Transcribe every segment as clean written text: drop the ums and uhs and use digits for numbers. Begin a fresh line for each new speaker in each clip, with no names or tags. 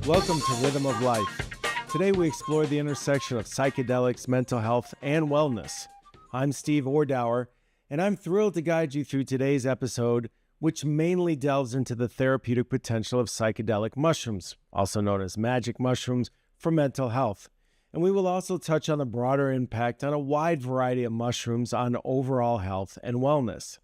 Welcome to Rhythm of Life. Today we explore the intersection of psychedelics, mental health, and wellness. I'm Steve Ordower, and I'm thrilled to guide you through today's episode, which mainly delves into the therapeutic potential of psychedelic mushrooms, also known as magic mushrooms, for mental health. And we will also touch on the broader impact on a wide variety of mushrooms on overall health and wellness.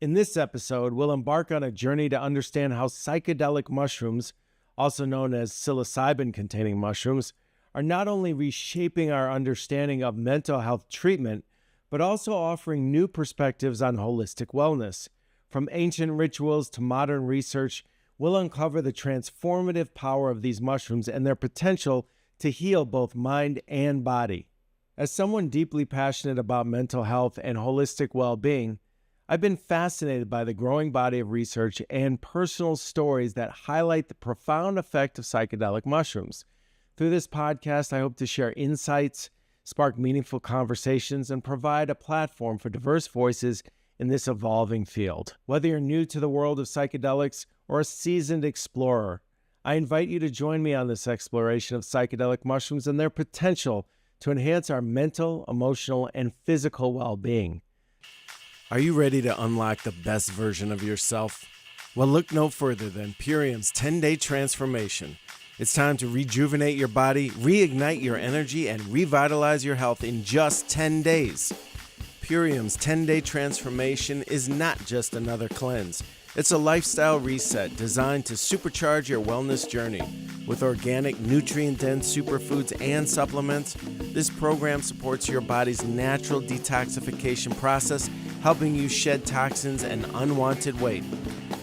In this episode, we'll embark on a journey to understand how psychedelic mushrooms, also known as psilocybin-containing mushrooms, are not only reshaping our understanding of mental health treatment, but also offering new perspectives on holistic wellness. From ancient rituals to modern research, we'll uncover the transformative power of these mushrooms and their potential to heal both mind and body. As someone deeply passionate about mental health and holistic well-being, I've been fascinated by the growing body of research and personal stories that highlight the profound effect of psychedelic mushrooms. Through this podcast, I hope to share insights, spark meaningful conversations, and provide a platform for diverse voices in this evolving field. Whether you're new to the world of psychedelics or a seasoned explorer, I invite you to join me on this exploration of psychedelic mushrooms and their potential to enhance our mental, emotional, and physical well-being. Are you ready to unlock the best version of yourself? Well, look no further than Imperial's 10-day transformation. It's time to rejuvenate your body, reignite your energy, and revitalize your health in just 10 days. Imperial's 10-day transformation is not just another cleanse. It's a lifestyle reset designed to supercharge your wellness journey. With organic, nutrient-dense superfoods and supplements, this program supports your body's natural detoxification process, helping you shed toxins and unwanted weight.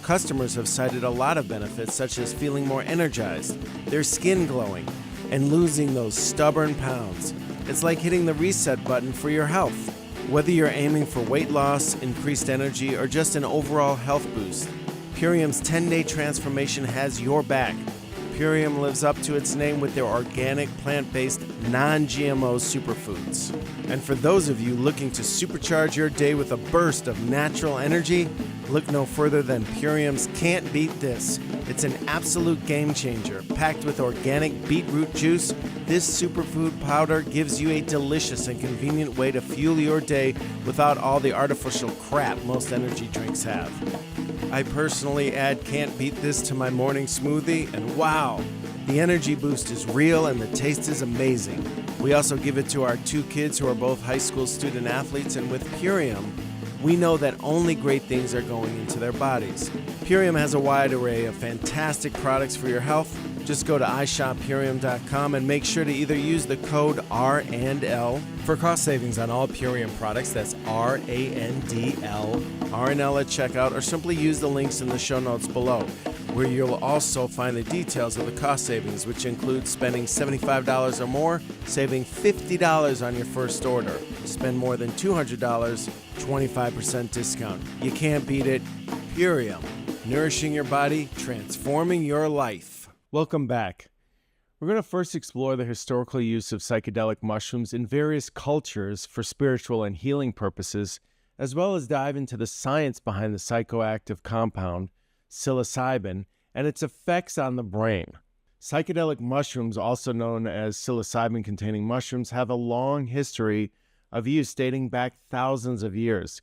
Customers have cited a lot of benefits, such as feeling more energized, their skin glowing, and losing those stubborn pounds. It's like hitting the reset button for your health. Whether you're aiming for weight loss, increased energy, or just an overall health boost, Purium's 10-day transformation has your back. Purium lives up to its name with their organic, plant-based, non-GMO superfoods. And for those of you looking to supercharge your day with a burst of natural energy, look no further than Purium's Can't Beat This. It's an absolute game changer. Packed with organic beetroot juice, this superfood powder gives you a delicious and convenient way to fuel your day without all the artificial crap most energy drinks have. I personally add Can't Beat This to my morning smoothie, and wow, the energy boost is real and the taste is amazing. We also give it to our 2 kids who are both high school student athletes, and with Purium, we know that only great things are going into their bodies. Purium has a wide array of fantastic products for your health. Just go to iShopPurium.com and make sure to either use the code R&L for cost savings on all Purium products. That's R-A-N-D-L, R&L at checkout, or simply use the links in the show notes below, where you'll also find the details of the cost savings, which include spending $75 or more, saving $50 on your first order. Spend more than $200, 25% discount. You can't beat it. Purium, nourishing your body, transforming your life. Welcome back. We're going to first explore the historical use of psychedelic mushrooms in various cultures for spiritual and healing purposes, as well as dive into the science behind the psychoactive compound, psilocybin, and its effects on the brain. Psychedelic mushrooms, also known as psilocybin-containing mushrooms, have a long history of use dating back thousands of years.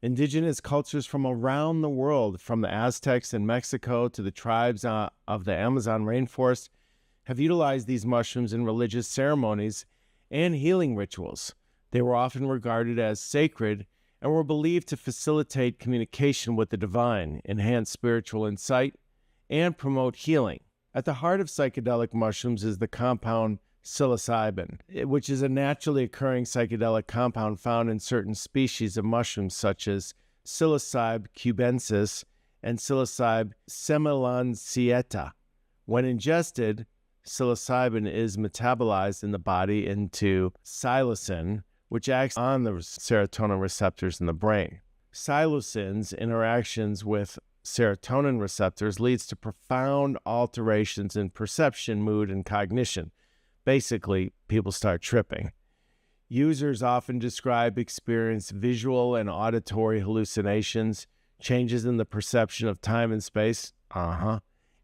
Indigenous cultures from around the world, from the Aztecs in Mexico to the tribes of the Amazon rainforest, have utilized these mushrooms in religious ceremonies and healing rituals. They were often regarded as sacred and were believed to facilitate communication with the divine, enhance spiritual insight, and promote healing. At the heart of psychedelic mushrooms is the compound psilocybin, which is a naturally occurring psychedelic compound found in certain species of mushrooms such as Psilocybe cubensis and Psilocybe semelanciata. When ingested, psilocybin is metabolized in the body into psilocin, which acts on the serotonin receptors in the brain. Psilocin's interactions with serotonin receptors leads to profound alterations in perception, mood, and cognition. Basically, people start tripping. Users often experience visual and auditory hallucinations, changes in the perception of time and space,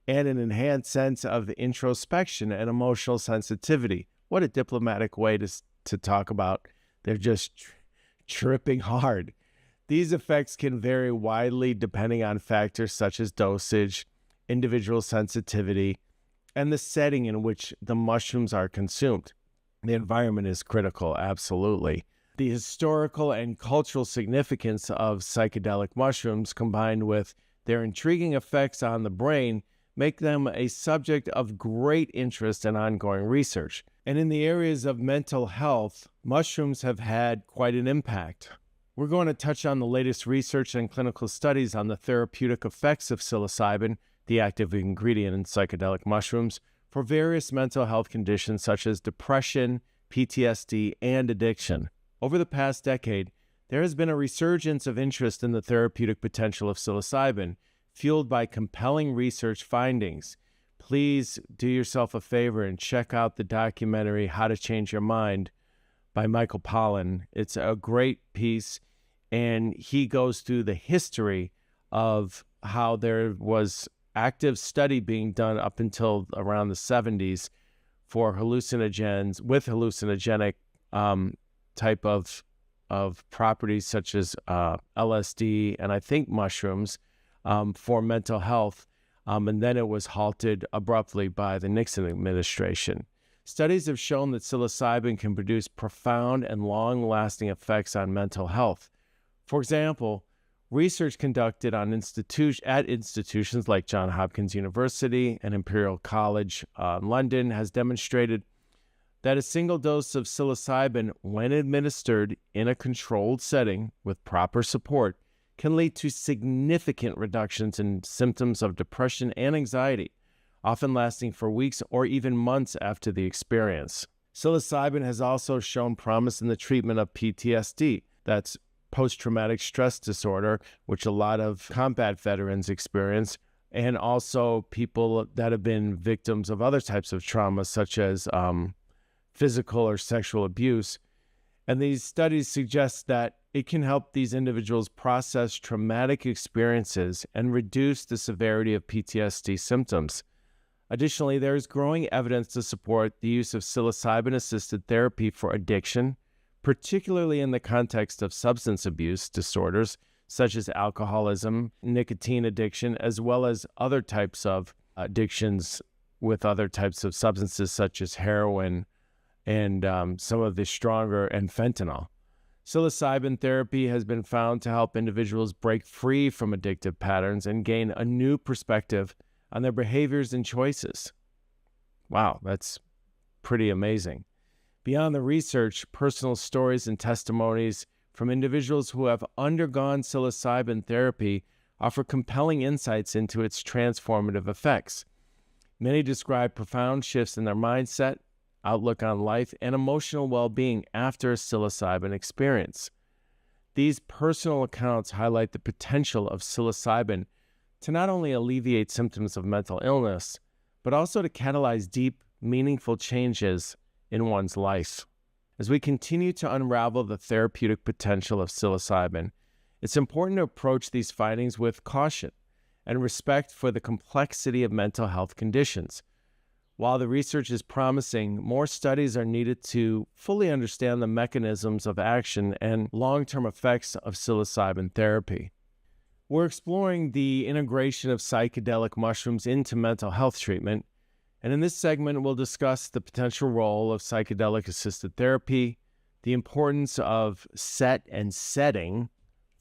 and an enhanced sense of introspection and emotional sensitivity. What a diplomatic way to talk about. They're just tripping hard. These effects can vary widely depending on factors such as dosage, individual sensitivity, and the setting in which the mushrooms are consumed. The environment is critical, absolutely. The historical and cultural significance of psychedelic mushrooms, combined with their intriguing effects on the brain, make them a subject of great interest and ongoing research. And in the areas of mental health, mushrooms have had quite an impact. We're going to touch on the latest research and clinical studies on the therapeutic effects of psilocybin, the active ingredient in psychedelic mushrooms, for various mental health conditions such as depression, PTSD, and addiction. Over the past decade, there has been a resurgence of interest in the therapeutic potential of psilocybin, fueled by compelling research findings. Please do yourself a favor and check out the documentary How to Change Your Mind by Michael Pollan. It's a great piece, and he goes through the history of how there was active study being done up until around the 70s for hallucinogens with hallucinogenic type of properties such as LSD and I think mushrooms for mental health. And then it was halted abruptly by the Nixon administration. Studies have shown that psilocybin can produce profound and long-lasting effects on mental health. For example, research conducted at institutions like Johns Hopkins University and Imperial College London has demonstrated that a single dose of psilocybin, when administered in a controlled setting with proper support, can lead to significant reductions in symptoms of depression and anxiety, often lasting for weeks or even months after the experience. Psilocybin has also shown promise in the treatment of PTSD, that's post-traumatic stress disorder, which a lot of combat veterans experience, and also people that have been victims of other types of trauma, such as physical or sexual abuse. And these studies suggest that it can help these individuals process traumatic experiences and reduce the severity of PTSD symptoms. Additionally, there is growing evidence to support the use of psilocybin-assisted therapy for addiction, particularly in the context of substance abuse disorders, such as alcoholism, nicotine addiction, as well as other types of addictions with other types of substances, such as heroin, and some of the stronger, and fentanyl. Psilocybin therapy has been found to help individuals break free from addictive patterns and gain a new perspective on their behaviors and choices. Wow, that's pretty amazing. Beyond the research, personal stories and testimonies from individuals who have undergone psilocybin therapy offer compelling insights into its transformative effects. Many describe profound shifts in their mindset, outlook on life, and emotional well-being after a psilocybin experience. These personal accounts highlight the potential of psilocybin to not only alleviate symptoms of mental illness, but also to catalyze deep, meaningful changes in one's life. As we continue to unravel the therapeutic potential of psilocybin, it's important to approach these findings with caution and respect for the complexity of mental health conditions. While the research is promising, more studies are needed to fully understand the mechanisms of action and long-term effects of psilocybin therapy. We're exploring the integration of psychedelic mushrooms into mental health treatment, and in this segment, we'll discuss the potential role of psychedelic-assisted therapy, the importance of set and setting,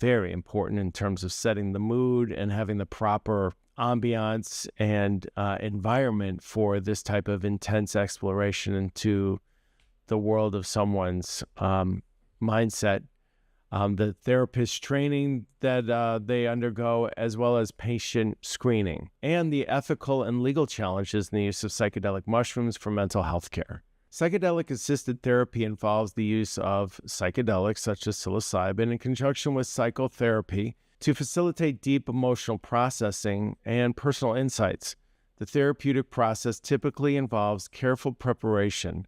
very important in terms of setting the mood and having the proper ambiance and environment for this type of intense exploration into the world of someone's mindset, the therapist training that they undergo, as well as patient screening, and the ethical and legal challenges in the use of psychedelic mushrooms for mental health care. Psychedelic-assisted therapy involves the use of psychedelics such as psilocybin in conjunction with psychotherapy to facilitate deep emotional processing and personal insights. The therapeutic process typically involves careful preparation,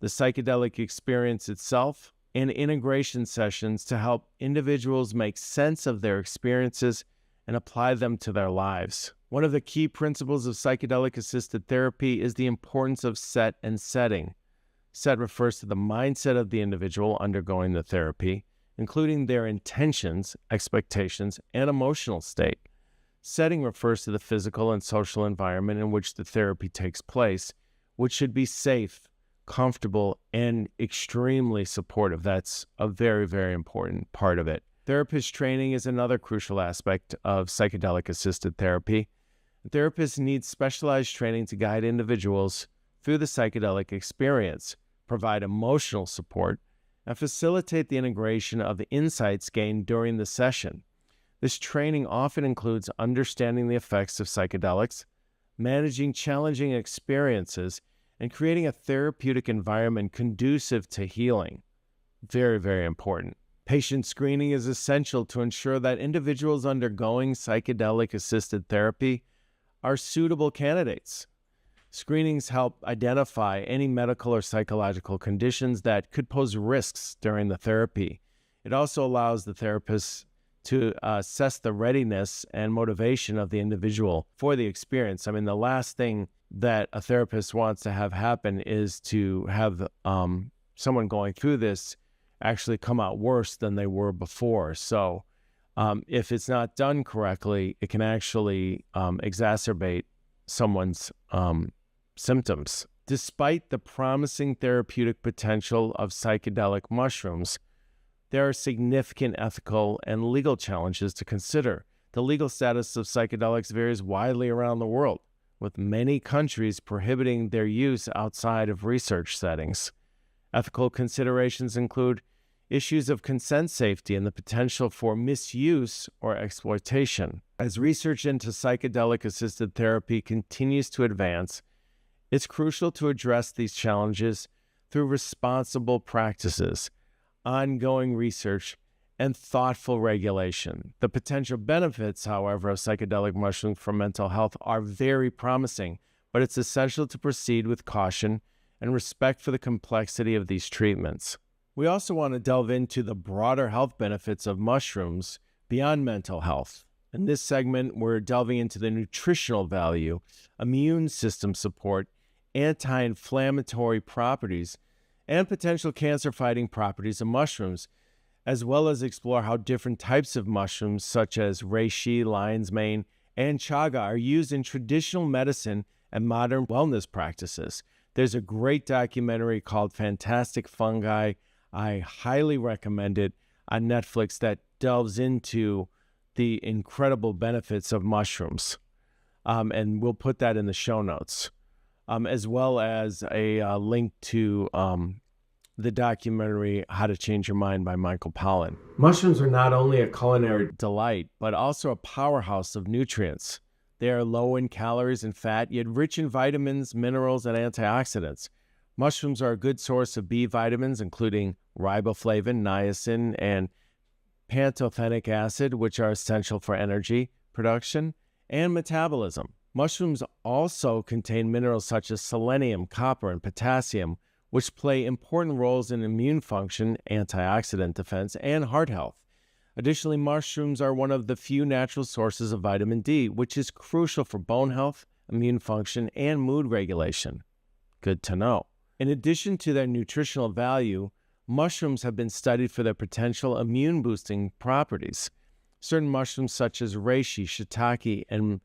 the psychedelic experience itself, and integration sessions to help individuals make sense of their experiences and apply them to their lives. One of the key principles of psychedelic-assisted therapy is the importance of set and setting. Set refers to the mindset of the individual undergoing the therapy, including their intentions, expectations, and emotional state. Setting refers to the physical and social environment in which the therapy takes place, which should be safe, comfortable, and extremely supportive. That's a very, very important part of it. Therapist training is another crucial aspect of psychedelic-assisted therapy. Therapists need specialized training to guide individuals through the psychedelic experience, provide emotional support, and facilitate the integration of the insights gained during the session. This training often includes understanding the effects of psychedelics, managing challenging experiences, and creating a therapeutic environment conducive to healing. Very, very important. Patient screening is essential to ensure that individuals undergoing psychedelic-assisted therapy are suitable candidates. Screenings help identify any medical or psychological conditions that could pose risks during the therapy. It also allows the therapist to assess the readiness and motivation of the individual for the experience. I mean, the last thing that a therapist wants to have happen is to have someone going through this actually come out worse than they were before. So if it's not done correctly, it can actually exacerbate someone's symptoms. Despite the promising therapeutic potential of psychedelic mushrooms, there are significant ethical and legal challenges to consider. The legal status of psychedelics varies widely around the world, with many countries prohibiting their use outside of research settings. Ethical considerations include issues of consent safety and the potential for misuse or exploitation. As research into psychedelic-assisted therapy continues to advance, it's crucial to address these challenges through responsible practices, ongoing research, and thoughtful regulation. The potential benefits, however, of psychedelic mushrooms for mental health are very promising, but it's essential to proceed with caution and respect for the complexity of these treatments. We also want to delve into the broader health benefits of mushrooms beyond mental health. In this segment, we're delving into the nutritional value, immune system support, anti-inflammatory properties, and potential cancer-fighting properties of mushrooms, as well as explore how different types of mushrooms such as reishi, lion's mane, and chaga are used in traditional medicine and modern wellness practices. There's a great documentary called Fantastic Fungi. I highly recommend it on Netflix that delves into the incredible benefits of mushrooms. And we'll put that in the show notes, as well as a link to the documentary How to Change Your Mind by Michael Pollan. Mushrooms are not only a culinary delight, but also a powerhouse of nutrients. They are low in calories and fat, yet rich in vitamins, minerals, and antioxidants. Mushrooms are a good source of B vitamins, including riboflavin, niacin, and pantothenic acid, which are essential for energy production and metabolism. Mushrooms also contain minerals such as selenium, copper, and potassium, which play important roles in immune function, antioxidant defense, and heart health. Additionally, mushrooms are one of the few natural sources of vitamin D, which is crucial for bone health, immune function, and mood regulation. Good to know. In addition to their nutritional value, mushrooms have been studied for their potential immune-boosting properties. Certain mushrooms such as reishi, shiitake, and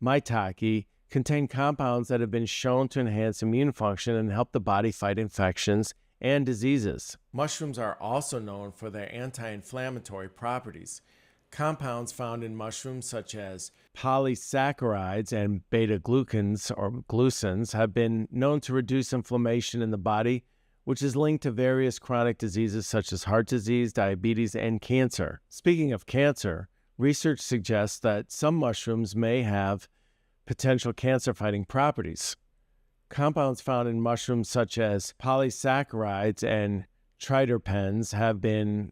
maitake contain compounds that have been shown to enhance immune function and help the body fight infections and diseases. Mushrooms are also known for their anti-inflammatory properties. Compounds found in mushrooms such as polysaccharides and beta-glucans or glucans have been known to reduce inflammation in the body, which is linked to various chronic diseases such as heart disease, diabetes, and cancer. Speaking of cancer, research suggests that some mushrooms may have potential cancer-fighting properties. Compounds found in mushrooms such as polysaccharides and triterpenes have been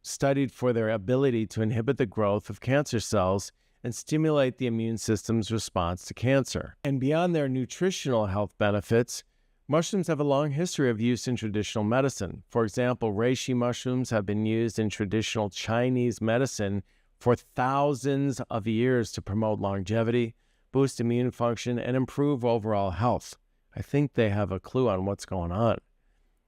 studied for their ability to inhibit the growth of cancer cells and stimulate the immune system's response to cancer. And beyond their nutritional health benefits, mushrooms have a long history of use in traditional medicine. For example, reishi mushrooms have been used in traditional Chinese medicine for thousands of years to promote longevity, boost immune function, and improve overall health. I think they have a clue on what's going on.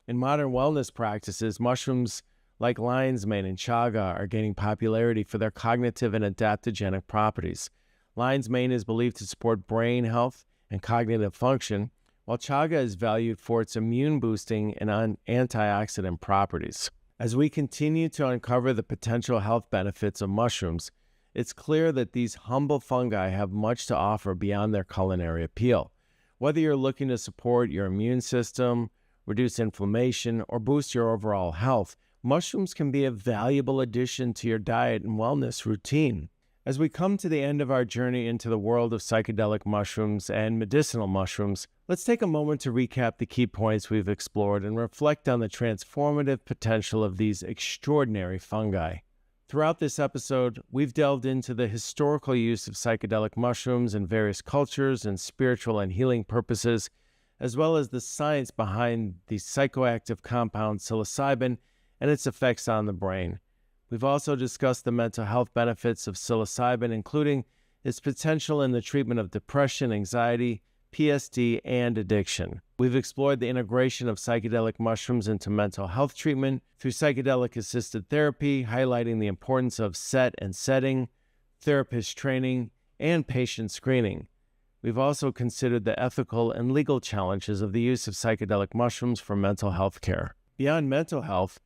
In modern wellness practices, mushrooms like lion's mane and chaga are gaining popularity for their cognitive and adaptogenic properties. Lion's mane is believed to support brain health and cognitive function, while chaga is valued for its immune-boosting and antioxidant properties. As we continue to uncover the potential health benefits of mushrooms, it's clear that these humble fungi have much to offer beyond their culinary appeal. Whether you're looking to support your immune system, reduce inflammation, or boost your overall health, mushrooms can be a valuable addition to your diet and wellness routine. As we come to the end of our journey into the world of psychedelic mushrooms and medicinal mushrooms, let's take a moment to recap the key points we've explored and reflect on the transformative potential of these extraordinary fungi. Throughout this episode, we've delved into the historical use of psychedelic mushrooms in various cultures and spiritual and healing purposes, as well as the science behind the psychoactive compound psilocybin and its effects on the brain. We've also discussed the mental health benefits of psilocybin, including its potential in the treatment of depression, anxiety, PTSD, and addiction. We've explored the integration of psychedelic mushrooms into mental health treatment through psychedelic-assisted therapy, highlighting the importance of set and setting, therapist training, and patient screening. We've also considered the ethical and legal challenges of the use of psychedelic mushrooms for mental health care. Beyond mental health,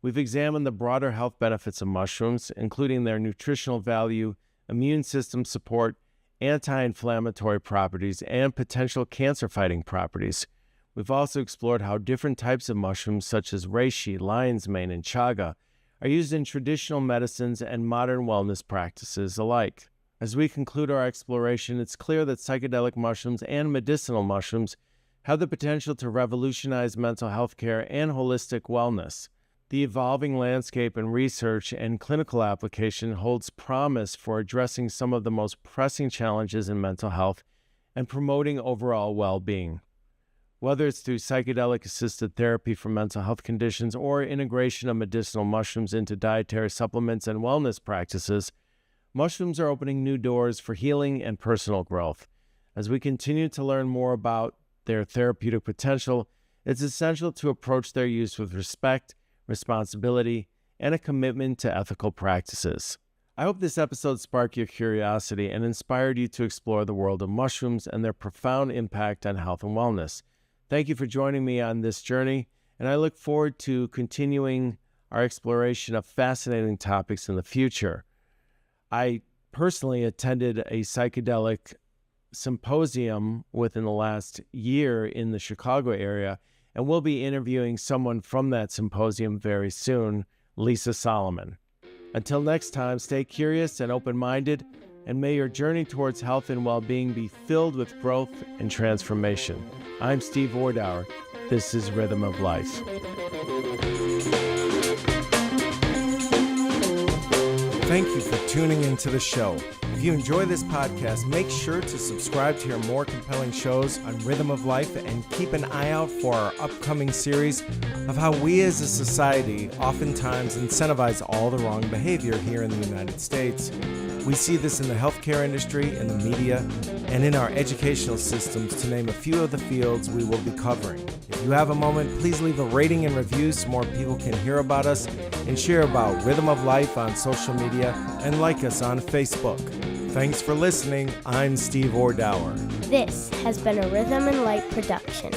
we've examined the broader health benefits of mushrooms, including their nutritional value, immune system support, anti-inflammatory properties, and potential cancer-fighting properties. We've also explored how different types of mushrooms, such as reishi, lion's mane, and chaga, are used in traditional medicines and modern wellness practices alike. As we conclude our exploration, it's clear that psychedelic mushrooms and medicinal mushrooms have the potential to revolutionize mental health care and holistic wellness. The evolving landscape in research and clinical application holds promise for addressing some of the most pressing challenges in mental health and promoting overall well-being. Whether it's through psychedelic-assisted therapy for mental health conditions or integration of medicinal mushrooms into dietary supplements and wellness practices, mushrooms are opening new doors for healing and personal growth. As we continue to learn more about their therapeutic potential, it's essential to approach their use with respect, responsibility, and a commitment to ethical practices. I hope this episode sparked your curiosity and inspired you to explore the world of mushrooms and their profound impact on health and wellness. Thank you for joining me on this journey, and I look forward to continuing our exploration of fascinating topics in the future. I personally attended a psychedelic symposium within the last year in the Chicago area, and we'll be interviewing someone from that symposium very soon, Lisa Solomon. Until next time, stay curious and open-minded, and may your journey towards health and well-being be filled with growth and transformation. I'm Steve Ordower. This is Rhythm of Life. Thank you for tuning into the show. If you enjoy this podcast, make sure to subscribe to hear more compelling shows on Rhythm of Life and keep an eye out for our upcoming series of how we as a society oftentimes incentivize all the wrong behavior here in the United States. We see this in the healthcare industry, in the media, and in our educational systems, to name a few of the fields we will be covering. If you have a moment, please leave a rating and review so more people can hear about us, and share about Rhythm of Life on social media, and like us on Facebook. Thanks for listening. I'm Steve Ordower.
This has been a Rhythm and Light production.